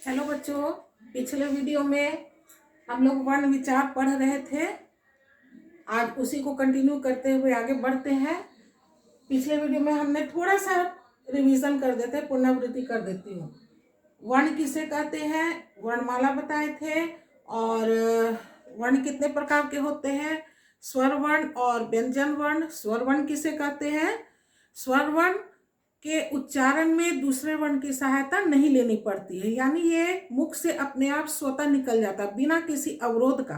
Hello बच्चों, पिछले video में हम लोग वर्ण विचार पढ़ रहे थे। आज उसी को कंटिन्यू करते हुए आगे बढ़ते हैं। पिछले वीडियो में हमने थोड़ा सा रिवीजन कर देते हैं, पुनरावृत्ति कर देती हूँ। वर्ण किसे कहते हैं, वर्णमाला बताए थे। और वर्ण कितने प्रकार के होते हैं, स्वर वर्ण और व्यंजन वर्ण। स्वर वर्ण किसे कहते हैं, स्वर वर्ण के उच्चारण में दूसरे वर्ण की सहायता नहीं लेनी पड़ती है, यानी ये मुख से अपने आप स्वतः निकल जाता है, बिना किसी अवरोध का,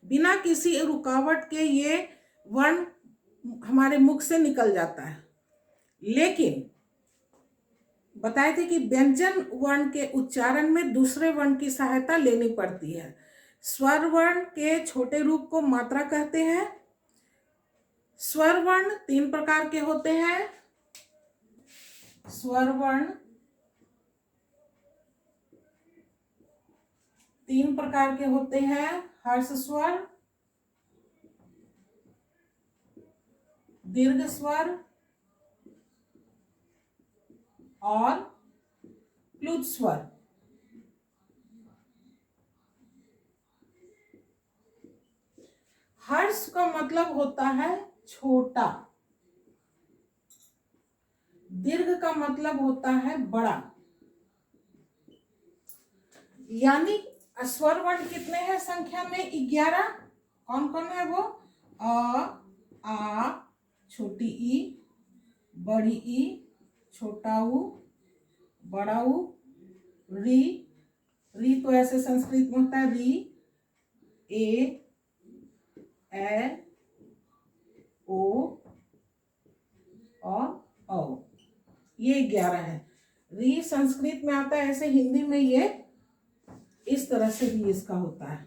बिना किसी रुकावट के ये वर्ण हमारे मुख से निकल जाता है। लेकिन बताए थे कि व्यंजन वर्ण के उच्चारण में दूसरे वर्ण की सहायता लेनी पड़ती है। स्वर वर्ण के छोटे रूप को मात्रा कहते हैं। स्वर वर्ण 3 प्रकार के होते हैं। स्वर वर्ण 3 प्रकार के होते हैं, हर्ष स्वर, दीर्घ स्वर और प्लुत स्वर। हर्ष का मतलब होता है छोटा, दीर्घ का मतलब होता है बड़ा। यानी स्वर वर्ण कितने हैं संख्या में, 11। कौन कौन है वो, आ, छोटी ई, बड़ी ई, छोटा ऊ, बड़ा ऊ, री। री तो ऐसे संस्कृत में होता है री, ए ओ और औ। ये 11 है। री संस्कृत में आता है, ऐसे हिंदी में ये इस तरह से भी इसका होता है।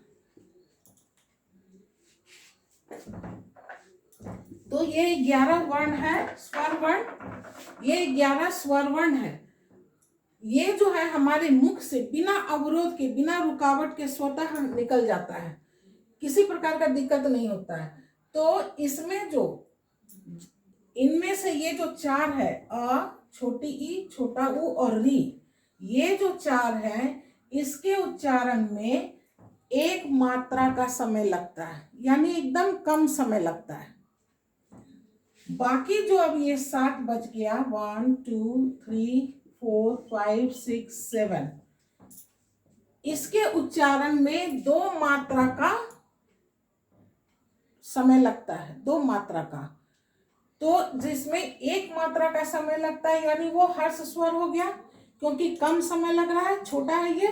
तो ये 11 वर्ण है स्वर वर्ण, ये 11 स्वर वर्ण है। ये जो है हमारे मुख से बिना अवरोध के, बिना रुकावट के स्वतः निकल जाता है, किसी प्रकार का दिक्कत नहीं होता है। तो इसमें जो इनमें से ये जो 4 है, छोटी ई, छोटा ऊ और री, ये जो 4 है, इसके उच्चारण में 1 मात्रा का समय लगता है, यानी एकदम कम समय लगता है। बाकी जो अब ये 7 बच गया, 1 2 3 4 5 6 7, इसके उच्चारण में 2 मात्रा का समय लगता है, 2 मात्रा का। तो जिसमें 1 मात्रा का समय लगता है, यानी वो हर्ष स्वर हो गया, क्योंकि कम समय लग रहा है, छोटा है ये।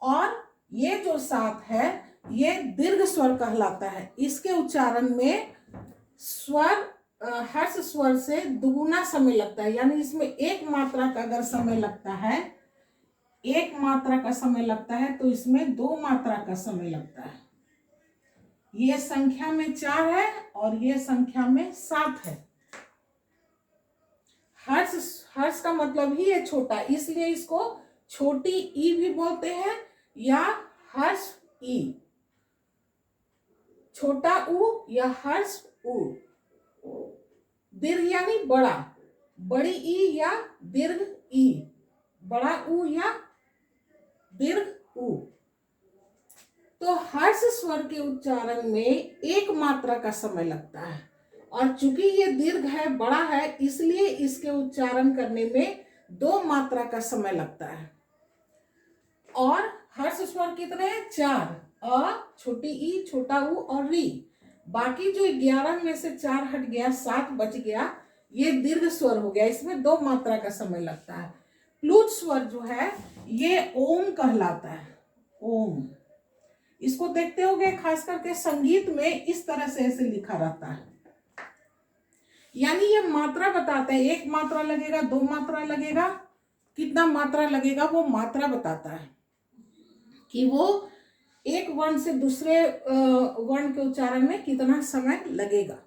और ये जो 7 है, ये दीर्घ स्वर कहलाता है। इसके उच्चारण में स्वर हर्ष स्वर से दुगुना समय लगता है, यानी इसमें 1 मात्रा का अगर समय लगता है, 1 मात्रा का समय लगता है, तो इसमें 2 मात्रा का समय लगता है। ये संख्या में 4 है और ये संख्या में 7 है। हर्ष का मतलब ही है छोटा, इसलिए इसको छोटी ई भी बोलते हैं या हर्ष ई, छोटा ऊ या हर्ष ऊ। दीर्घ यानी बड़ा, बड़ी ई या दीर्घ ई, बड़ा ऊ या दीर्घ ऊ। तो हर्ष स्वर के उच्चारण में 1 मात्रा का समय लगता है, और चूंकि ये दीर्घ है, बड़ा है, इसलिए इसके उच्चारण करने में 2 मात्रा का समय लगता है। और हर्ष स्वर कितने हैं, 4, छोटी ई, छोटा ऊ और री। बाकी जो 11 में से 4 हट गया, 7 बच गया, ये दीर्घ स्वर हो गया, इसमें 2 मात्रा का समय लगता है। प्लुत स्वर जो है ये ओम कहलाता है, ओम। इसको देखते होगे, खास करके संगीत में इस तरह से ऐसे लिखा रहता है, यानी ये मात्रा बताता है, 1 मात्रा लगेगा, 2 मात्रा लगेगा, कितना मात्रा लगेगा वो मात्रा बताता है, कि वो एक वर्ण से दूसरे वर्ण के उच्चारण में कितना समय लगेगा।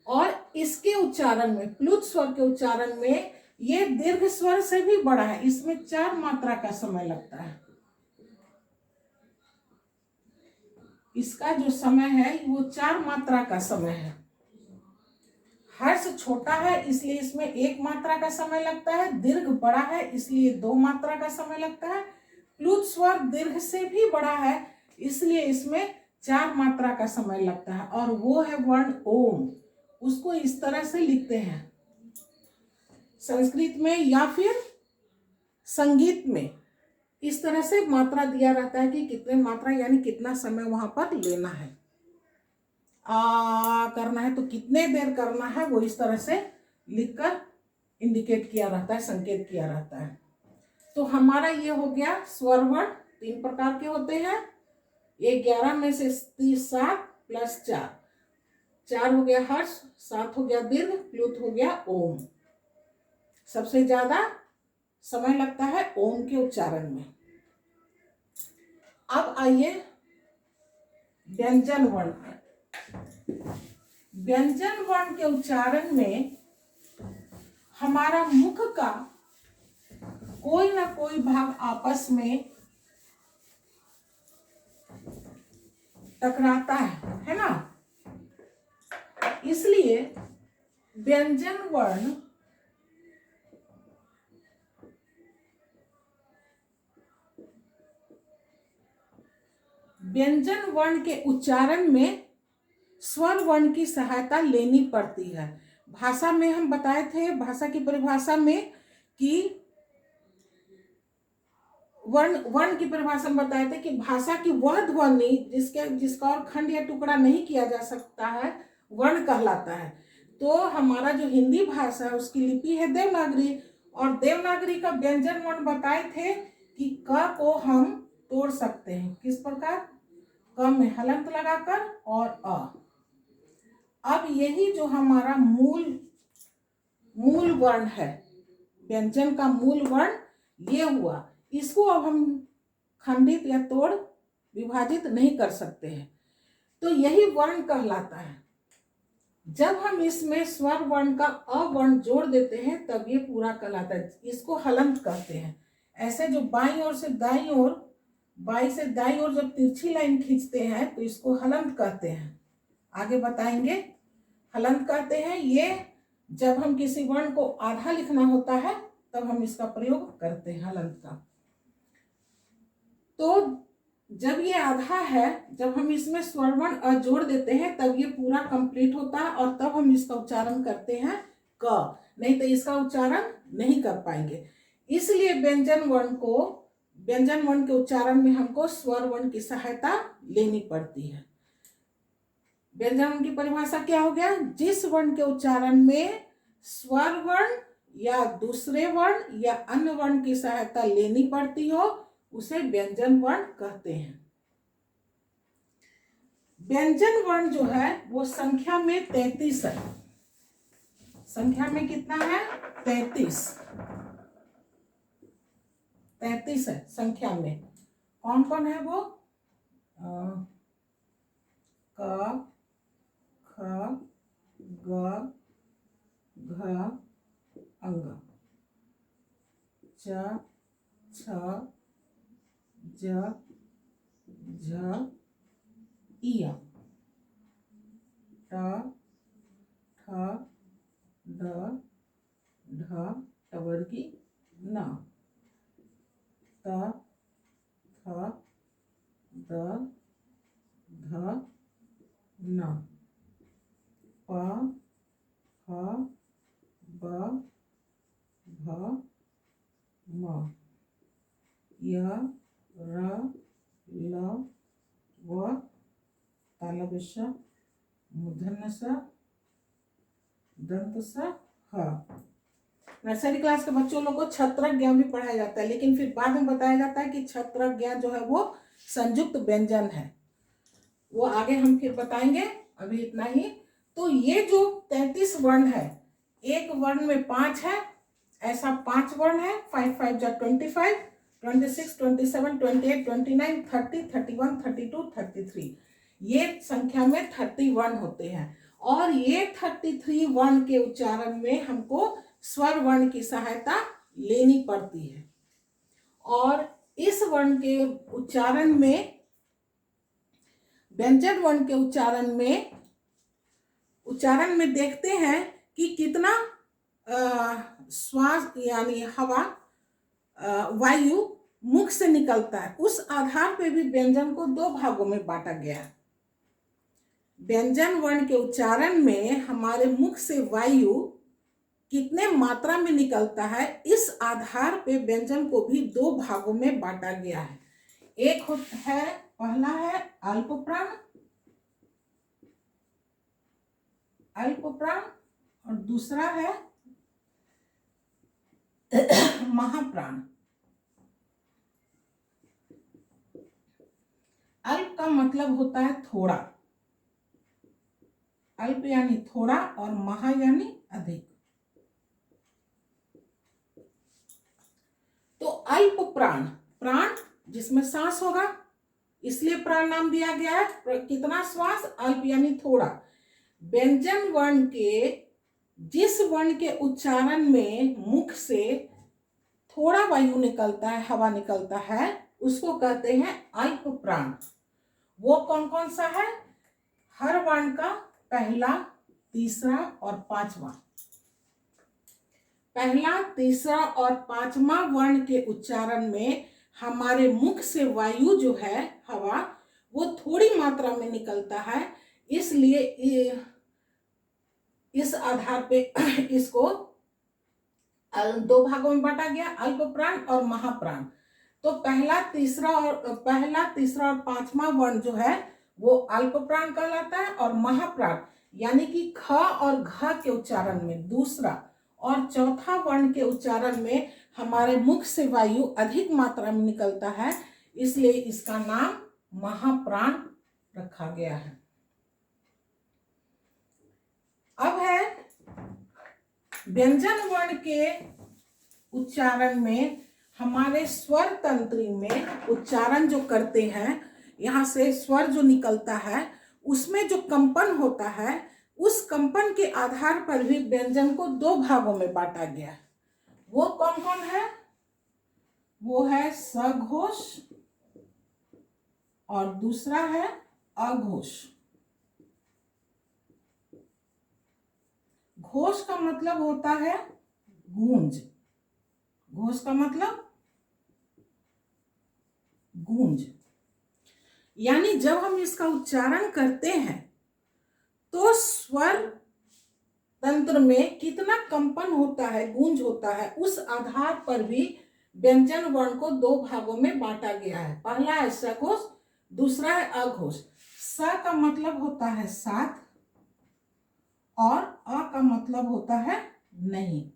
और इसके उच्चारण में, प्लुत स्वर के उच्चारण में, ये दीर्घ स्वर से भी बड़ा है, इसमें 4 मात्रा का समय लगता है। इसका जो समय है वो 4 मात्रा का समय है। हर्ष छोटा है इसलिए इसमें 1 मात्रा का समय लगता है, दीर्घ बड़ा है इसलिए 2 मात्रा का समय लगता है, प्लुत स्वर दीर्घ से भी बड़ा है, इसलिए इसमें 4 मात्रा का समय लगता है, और वो है वर्ण ओम। उसको इस तरह से लिखते हैं संस्कृत में या फिर संगीत में, इस तरह से मात्रा दिया रहता है कि कितने मात्रा यानी कितना समय वहां पर लेना है। आ करना है तो कितने देर करना है, वो इस तरह से लिखकर इंडिकेट किया रहता है, संकेत किया रहता है। तो हमारा ये हो गया स्वर वर्ण 3 प्रकार के होते हैं। ये 11 में से 7 प्लस 4 हो गया हर्ष, 7 हो गया दीर्घ, प्लुत हो गया ओम। सबसे ज्यादा समय लगता है ओम के उच्चारण में। अब आइए व्यंजन वर्ण। व्यंजन वर्ण के उच्चारण में हमारा मुख का कोई ना कोई भाग आपस में टकराता है ना। इसलिए व्यंजन वर्ण के उच्चारण में स्वर वर्ण की सहायता लेनी पड़ती है। भाषा में हम बताए थे, भाषा की परिभाषा में कि वर्ण की परिभाषा में बताए थे कि भाषा की वह ध्वनि जिसका और खंड या टुकड़ा नहीं किया जा सकता है, वर्ण कहलाता है। तो हमारा जो हिंदी भाषा है उसकी लिपि है देवनागरी, और देवनागरी का व्यंजन वर्ण बताए थे कि क को हम तोड़ सकते हैं। किस प्रकार? क में हलंत लगाकर और अ। अब यही जो हमारा मूल वर्ण है, व्यंजन का मूल वर्ण ये हुआ। इसको अब हम खंडित या तोड़ विभाजित नहीं कर सकते हैं, तो यही वर्ण कहलाता है। जब हम इसमें स्वर वर्ण का अवर्ण जोड़ देते हैं तब ये पूरा कहलाता है। इसको हलंत कहते हैं। ऐसे जो बाईं ओर से दाईं ओर, बाईं से दाईं ओर जब तिरछी लाइन खींचते हैं तो इसको हलंत कहते हैं। आगे बताएंगे। हलंत कहते हैं ये जब हम किसी वर्ण को आधा लिखना होता है तब हम इसका प्रयोग करते हैं हलंत का। तो जब ये आधा है, जब हम इसमें स्वर वर्ण अ जोड़ देते हैं तब ये पूरा कंप्लीट होता है, और तब हम इसका उच्चारण करते हैं क, नहीं तो इसका उच्चारण नहीं कर पाएंगे। इसलिए व्यंजन वर्ण के उच्चारण में हमको स्वर वर्ण की सहायता लेनी पड़ती है। व्यंजन वर्ण की परिभाषा क्या हो गया? जिस वर्ण के उच्चारण में स्वर वर्ण या दूसरे वर्ण या अन्य वर्ण की सहायता लेनी पड़ती हो उसे व्यंजन वर्ण कहते हैं। व्यंजन वर्ण जो है वो संख्या में 33 है। संख्या में कितना है? 33 है संख्या में। कौन कौन है वो? क, ख, ग, घ, अंग, च, छ, ज, झ, इया, ट, ठ, ड, ढ, टवर्गी न, त, थ, द, ध, न, प, फ, ब, भ, म, य, र, ल, व, तालव्य श, मूर्धन्य स, दंत स, ह। नर्सरी क्लास के बच्चों लोगों को छत्रज्ञ भी पढ़ाया जाता है, लेकिन फिर बाद में बताया जाता है कि छत्रज्ञ जो है वो संयुक्त व्यंजन है। वो आगे हम फिर बताएंगे, अभी इतना ही। तो ये जो 33 वर्ण है, एक वर्ण में 5 है, ऐसा 5 वर्ण है। 5 5 जा 25, 26, 27, 28, 29, 30, 31, 32, 33, ये संख्या में 31 होते हैं। और ये 33 वर्ण के उच्चारण में हमको स्वर वर्ण की सहायता लेनी पड़ती है। और इस वर्ण के उच्चारण में, व्यंजन वर्ण के उच्चारण में देखते हैं कि कितना श्वास यानी हवा, वायु मुख से निकलता है, उस आधार पे भी व्यंजन को दो भागों में बांटा गया है। व्यंजन वर्ण के उच्चारण में हमारे मुख से वायु कितने मात्रा में निकलता है, इस आधार पे व्यंजन को भी दो भागों में बांटा गया है। एक है, पहला है अल्प प्राण, और दूसरा है महाप्राण। अल्प का मतलब होता है थोड़ा, अल्प यानी थोड़ा, और महा यानी अधिक। तो अल्प प्राण, प्राण जिसमें सांस होगा, इसलिए प्राण नाम दिया गया है। कितना श्वास? अल्प यानी थोड़ा। व्यंजन वर्ण के जिस वर्ण के उच्चारण में मुख से थोड़ा वायु निकलता है, हवा निकलता है, उसको कहते हैं अल्प प्राण। वो कौन कौन सा है? हर वर्ण का पहला, तीसरा और पांचवा। पहला, तीसरा और पांचवा वर्ण के उच्चारण में हमारे मुख से वायु जो है, हवा, वो थोड़ी मात्रा में निकलता है, इसलिए इस आधार पे इसको दो भागों में बांटा गया, अल्प प्राण और महाप्राण। तो पहला, तीसरा और पांचवा वर्ण जो है वो अल्प प्राण कहलाता है, और महाप्राण यानी कि ख और घ के उच्चारण में दूसरा और चौथा वर्ण के उच्चारण में हमारे मुख से वायु अधिक मात्रा में निकलता है, इसलिए इसका नाम महाप्राण रखा गया है। अब है व्यंजन वर्ण के उच्चारण में हमारे स्वर तंत्री में उच्चारण जो करते हैं, यहाँ से स्वर जो निकलता है उसमें जो कंपन होता है, उस कंपन के आधार पर भी व्यंजन को दो भागों में बांटा गया है। वो कौन कौन है? वो है सघोष और दूसरा है अघोष। घोष का मतलब होता है गूंज, घोष का मतलब गूंज, यानी जब हम इसका उच्चारण करते हैं तो स्वर तंत्र में कितना कंपन होता है, गूंज होता है, उस आधार पर भी व्यंजन वर्ण को दो भागों में बांटा गया है। पहला है सघोष, दूसरा है अघोष। स का मतलब होता है साथ और अ का मतलब होता है नहीं,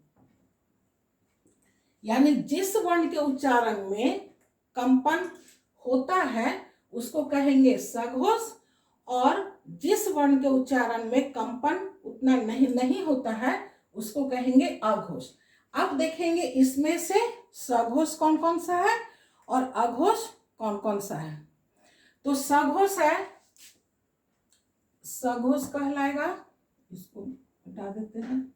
यानी जिस वर्ण के उच्चारण में कंपन होता है उसको कहेंगे सघोष, और जिस वर्ण के उच्चारण में कंपन उतना नहीं होता है उसको कहेंगे अघोष। अब देखेंगे इसमें से सघोष कौन कौन सा है और अघोष कौन कौन सा है। तो सघोष है, सघोष कहलाएगा, इसको हटा देते हैं।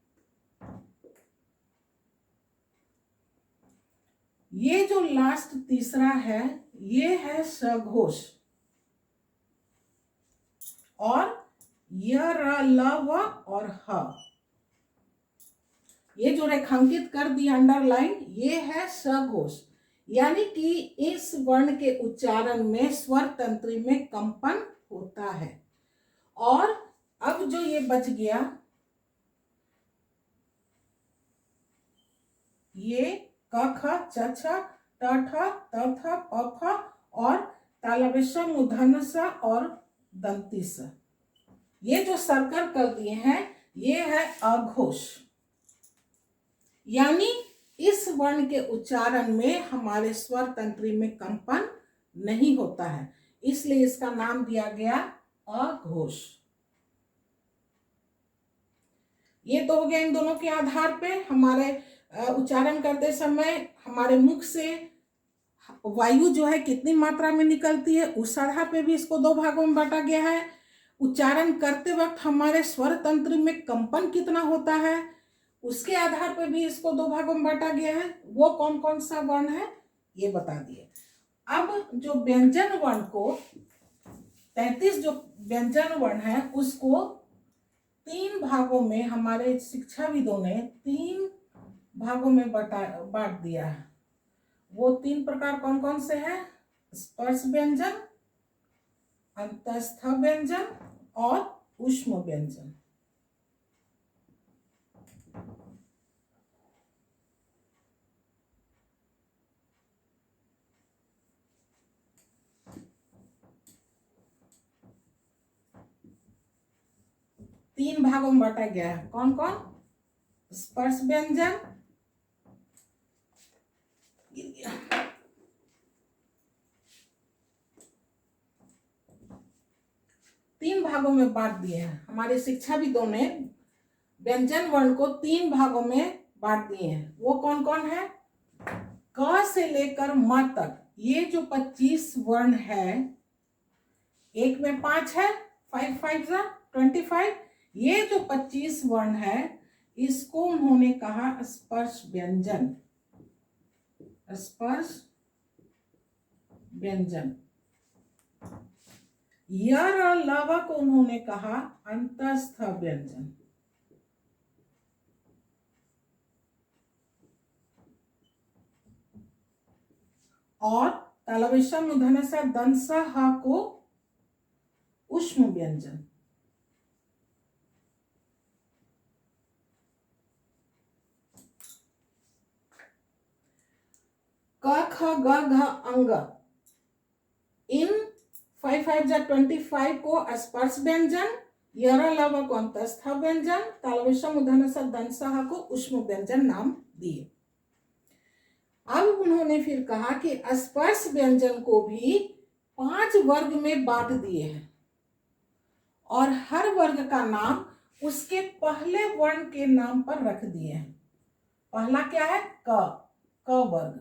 ये जो लास्ट तीसरा है ये है सघोष, और य, र, ल, व और ह, ये जो रेखांकित कर दिया अंडरलाइन, ये है सघोष, यानी कि इस वर्ण के उच्चारण में स्वर तंत्री में कंपन होता है। और अब जो ये बच गया, ये क, ख, छ, छ, ट, ठ, त, थ, प, फ और तालव्य मूर्धन्य स और दंती स, ये जो सर्कल कर दिए हैं ये है अघोष, यानी इस वर्ण के उच्चारण में हमारे स्वर तंत्री में कंपन नहीं होता है, इसलिए इसका नाम दिया गया अघोष। ये तो हो गया इन दोनों के आधार पे हमारे उच्चारण करते समय हमारे मुख से वायु जो है कितनी मात्रा में निकलती है, उस आधार पे भी इसको दो भागों में बांटा गया है। उच्चारण करते वक्त हमारे स्वर तंत्र में कंपन कितना होता है, उसके आधार पर भी इसको दो भागों में बांटा गया है। वो कौन कौन सा वर्ण है ये बता दिए। अब जो व्यंजन वर्ण को 33 जो व्यंजन वर्ण है उसको तीन भागों में हमारे शिक्षाविदों ने तीन भागों में बांट दिया है। वो 3 प्रकार कौन कौन से हैं? स्पर्श व्यंजन, अंतस्थ व्यंजन और ऊष्म व्यंजन। तीन भागों में बांटा गया है। कौन कौन? स्पर्श व्यंजन, तीन भागों में बांट दिए हैं। हमारे शिक्षाविदों ने व्यंजन वर्ण को 3 भागों में बांट दिए हैं। वो कौन कौन है? क से लेकर म तक ये जो 25 वर्ण है, एक में 5 है, 5 5 25। ये जो 25 वर्ण है इसको उन्होंने कहा स्पर्श व्यंजन। स्पर्श व्यंजन। यर और लव को उन्होंने कहा अंतस्थ व्यंजन। और तालव्य मूर्धन्य स दंस ह को ऊष्म व्यंजन। क ख ग घ अंग, इन 5 5 25 को स्पर्श व्यंजन, यर लव को अंतस्थ व्यंजन, तालव्य मूर्धन्य स दंस ह को ऊष्म व्यंजन नाम दिए। अब उन्होंने फिर कहा कि स्पर्श व्यंजन को भी 5 वर्ग में बांट दिए हैं और हर वर्ग का नाम उसके पहले वर्ण के नाम पर रख दिए हैं। पहला क्या है? क, क वर्ग।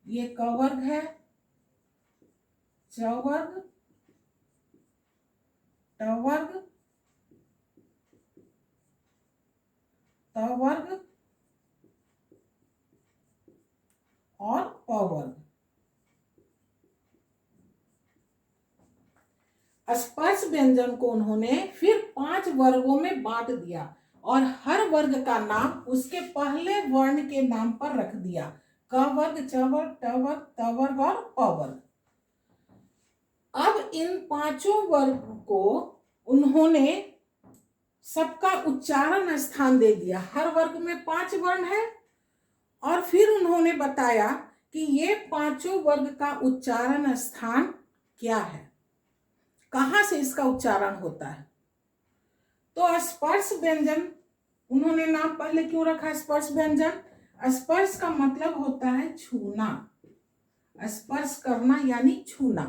ये क वर्ग है, च वर्ग, ट वर्ग, त वर्ग और प वर्ग। स्पर्श व्यंजन को उन्होंने फिर 5 वर्गों में बांट दिया और हर वर्ग का नाम उसके पहले वर्ण के नाम पर रख दिया। क वर्ग, च वर्ग, ट वर्ग, त वर्ग और प वर्ग। अब इन 5 वर्ग को उन्होंने सबका उच्चारण स्थान दे दिया। हर वर्ग में 5 वर्ण है और फिर उन्होंने बताया कि ये 5 वर्ग का उच्चारण स्थान क्या है, कहां से इसका उच्चारण होता है। तो स्पर्श व्यंजन उन्होंने नाम पहले क्यों रखा स्पर्श व्यंजन? स्पर्श का मतलब होता है छूना, स्पर्श करना यानी छूना।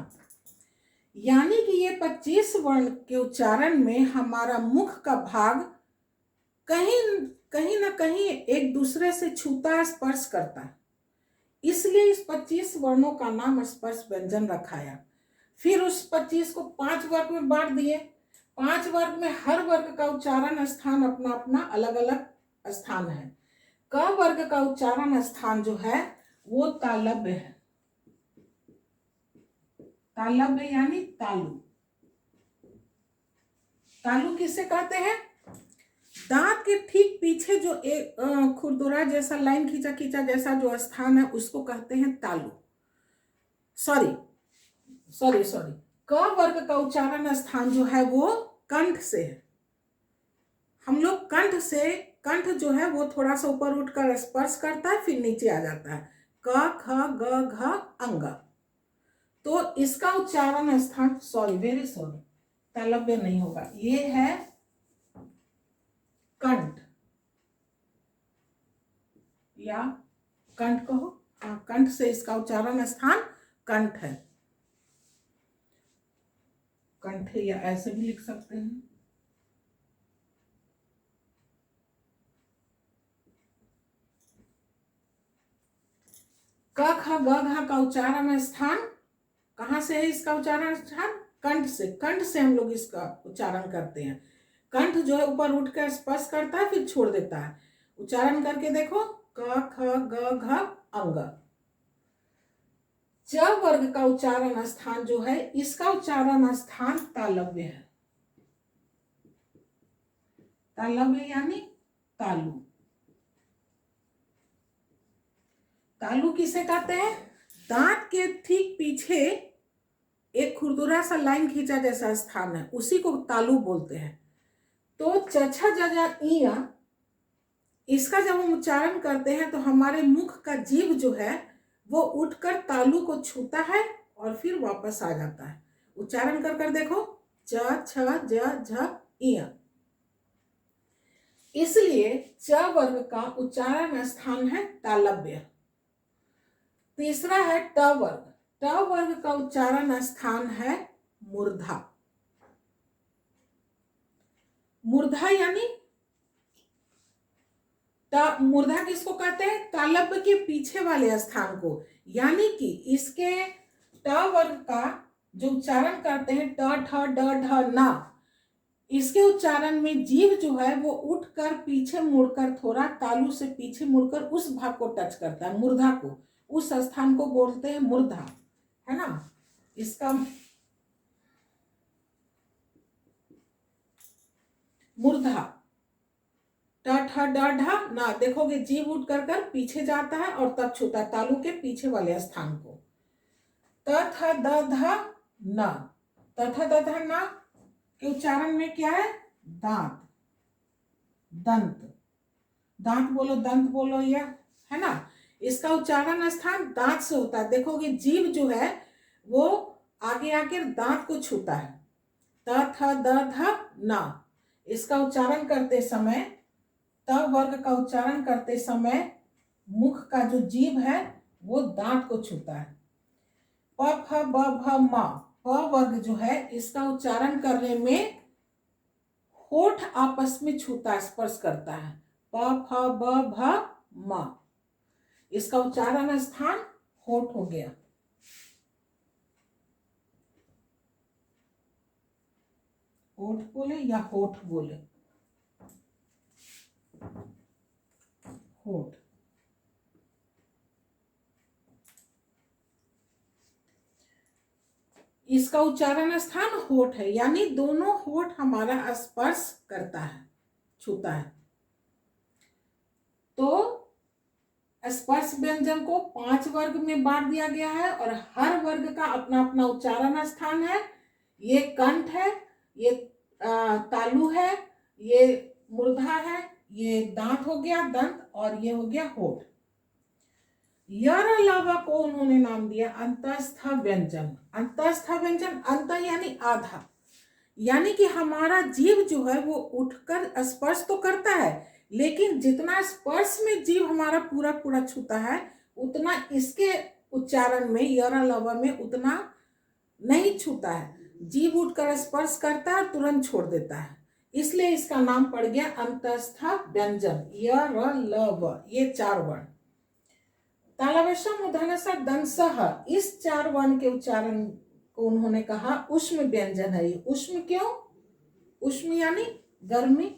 यानी कि ये 25 वर्ण के उच्चारण में हमारा मुख का भाग कहीं ना कहीं एक दूसरे से छूता है, स्पर्श करता है। इसलिए इस 25 वर्णों का नाम स्पर्श व्यंजन रखाया। फिर उस 25 को 5 वर्ग में बांट दिए। 5 वर्ग में हर वर्ग का उच्चारण स्थान अपना अपना अलग अलग स्थान है। क वर्ग का उच्चारण स्थान जो है वो तालव्य है। तालव्य यानी तालु। तालु किसे कहते हैं? दांत के ठीक पीछे जो एक खुरदुरा जैसा लाइन खींचा खींचा जैसा जो स्थान है उसको कहते हैं तालु। सॉरी, क वर्ग का उच्चारण स्थान जो है वो कंठ से है। हम लोग कंठ जो है वो थोड़ा सा ऊपर उठकर स्पर्श करता है, फिर नीचे आ जाता है। क ख ग घ अंग। तो इसका उच्चारण स्थान, वेरी सॉरी, तालव्य नहीं होगा, ये है कंठ या कंठ कहो। कंठ से इसका उच्चारण स्थान कंठ है। कंठ या ऐसे भी लिख सकते हैं। क ख ग घ का उच्चारण स्थान कहां से है? इसका उच्चारण स्थान कंठ से। कंठ से हम लोग इसका उच्चारण करते हैं। कंठ जो है ऊपर उठकर स्पर्श करता है फिर छोड़ देता है। उच्चारण करके देखो, क ख ग घ अंग। च वर्ग का उच्चारण स्थान जो है इसका उच्चारण स्थान तालव्य है। तालव्य यानी तालु। तालु किसे कहते हैं? दांत के ठीक पीछे एक खुरदुरा सा लाइन खींचा जैसा स्थान है, उसी को तालु बोलते हैं। तो चछा जजा इया, इसका जब हम उच्चारण करते हैं तो हमारे मुख का जीभ जो है वो उठकर तालु को छूता है और फिर वापस आ जाता है। उच्चारण कर कर देखो, च छ ज झ इया। इसलिए च वर्ग का उच्चारण स्थान है तालव्य। तीसरा है ट वर्ग। ट वर्ग का उच्चारण स्थान है मूर्धा। मूर्धा यानी मूर्धा किसको कहते हैं? तालव्य के पीछे वाले स्थान को। यानी कि इसके ट वर्ग का जो उच्चारण करते हैं ट ठ ड ढ न, इसके उच्चारण में जीभ जो है वो उठकर पीछे मुड़कर, थोड़ा तालु से पीछे मुड़कर उस भाग को टच करता है, मूर्धा को, उस स्थान को बोलते हैं मूर्धा, है ना। इसका मूर्धा ट ठ ड ढ न, देखोगे जीभ उठ कर पीछे जाता है और तब छूता है तालु के पीछे वाले स्थान को। त थ द ध न, त थ द ध न के उच्चारण में क्या है? दांत, दंत, दांत बोलो, दंत बोलो, या है ना। इसका उच्चारण स्थान दांत से होता है। देखोगे जीभ जो है वो आगे आकर दांत को छूता है। त थ द ध न, इसका उच्चारण करते समय, त वर्ग का उच्चारण करते समय मुख का जो जीभ है वो दांत को छूता है। प फ ब भ म, प वर्ग जो है इसका उच्चारण करने में होठ आपस में छूता, स्पर्श करता है। प फ ब भ म, इसका उच्चारण स्थान होठ हो गया। होठ बोले या होठ बोले, होठ। इसका उच्चारण स्थान होठ है, यानी दोनों होठ हमारा स्पर्श करता है, छूता है। तो स्पर्श व्यंजन को 5 वर्ग में बांट दिया गया है और हर वर्ग का अपना अपना उच्चारण स्थान है। ये कंठ है, ये तालु है, ये मूर्धा है, ये दांत हो गया, दंत, और ये हो गया होठ। यार अलावा को उन्होंने नाम दिया अंतस्थ व्यंजन। अंतस्थ व्यंजन, अंत यानी आधा, यानी कि हमारा जीभ जो है वो उठकर स्पर्श तो करता है, लेकिन जितना स्पर्श में जीभ हमारा पूरा पूरा छूता है उतना इसके उच्चारण में, यार अलावा में उतना नहीं छूता है। जीभ उठकर स्पर्श करता है और तुरंत छोड़ देता है, इसलिए इसका नाम पड़ गया अंतस्थ व्यंजन। य र ल व, ये 4 वर्ण। तालव्य मूर्धन्य दंसः, इस 4 वर्ण के उच्चारण को उन्होंने कहा उष्म व्यंजन है। ये उष्म क्यों? उष्म यानी गर्मी।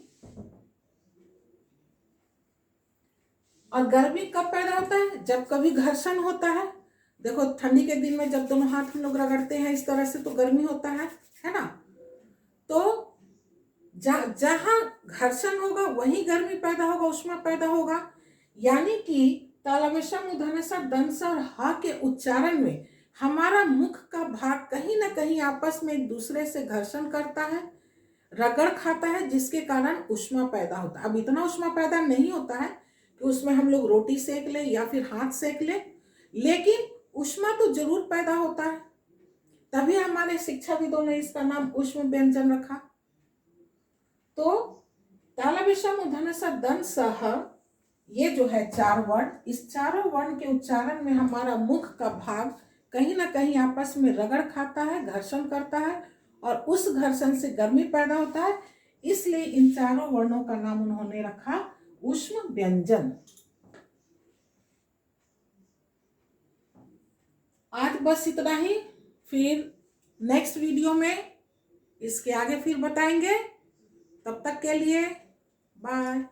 और गर्मी कब पैदा होता है? जब कभी घर्षण होता है। देखो ठंडी के दिन में जब दोनों हाथ हम लोग रगड़ते हैं इस तरह से तो गर्मी होता है ना। तो जहां घर्षण होगा वहीं गर्मी पैदा होगा, उष्मा पैदा होगा। यानी कि तालव्य मूर्धन्य दंस और ह के उच्चारण में हमारा मुख का भाग कहीं ना कहीं आपस में एक दूसरे से घर्षण करता है, रगड़ खाता है, जिसके कारण उष्मा पैदा होता है। अब इतना उष्मा पैदा नहीं होता है कि उसमें हम लोग रोटी सेक ले या फिर हाथ सेक ले, लेकिन उष्मा तो जरूर पैदा होता है। तभी हमारे शिक्षाविदों ने इसका नाम उष्म व्यंजन रखा। तो तालव्य मूर्धन्य दंसः, ये जो है 4 वर्ण, इस चारों वर्ण के उच्चारण में हमारा मुख का भाग कहीं ना कहीं आपस में रगड़ खाता है, घर्षण करता है, और उस घर्षण से गर्मी पैदा होता है। इसलिए इन चारों वर्णों का नाम उन्होंने रखा उष्म व्यंजन। आज बस इतना ही, फिर नेक्स्ट वीडियो में इसके आगे फिर बताएंगे। तब तक के लिए बाय।